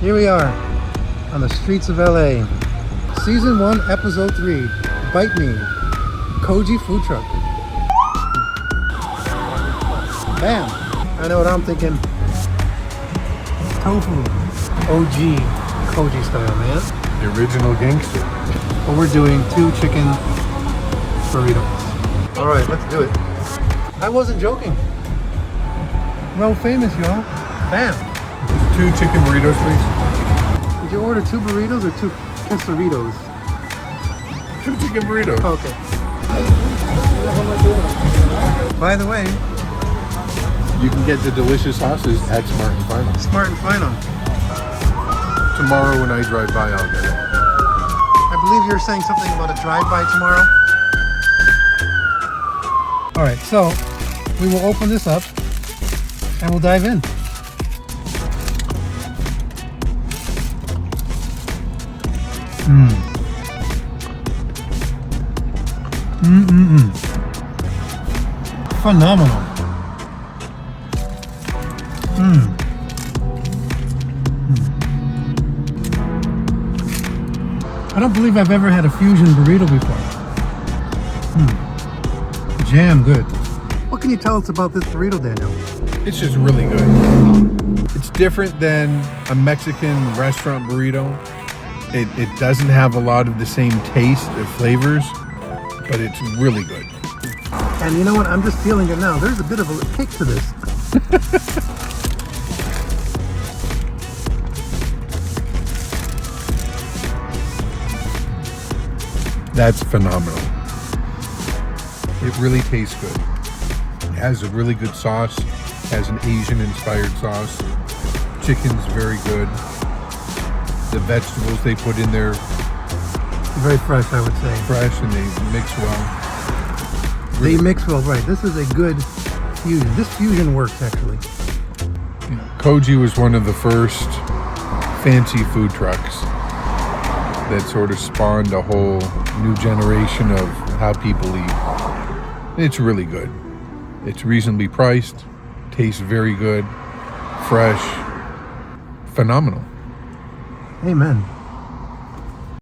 Here we are on the streets of LA. Season 1, Episode 3. Bite Me. Koji Food Truck. Bam! I know what I'm thinking. Tofu. OG Koji style, man. The original gangster. But we're doing 2 chicken burritos. Alright, let's do it. I wasn't joking. Well famous, y'all. Bam! 2 chicken burritos, please. Did you order 2 burritos or 2 quesadillas? 2 chicken burritos. Okay. By the way, You can get the delicious sauces at Smart and Final. Smart and Final. Tomorrow when I drive by, I'll get it. I believe you were saying something about a drive-by tomorrow. All right, so we will open this up and we'll dive in. Phenomenal. I don't believe I've ever had a fusion burrito before. Jam good. What can you tell us about this burrito, Daniel? It's just really good. It's different than a Mexican restaurant burrito. It doesn't have a lot of the same taste or flavors, but it's really good. And you know what? I'm just feeling it now. There's a bit of a kick to this. That's phenomenal. It really tastes good. It has a really good sauce. Has an Asian-inspired sauce. Chicken's very good. The vegetables they put in there, Very fresh, I would say. fresh, and they mix well. They mix well, right. This is a good fusion. This fusion works, actually. Koji was one of the first fancy food trucks that sort of spawned a whole new generation of how people eat. It's really good. It's reasonably priced, tastes very good, fresh, phenomenal. Amen.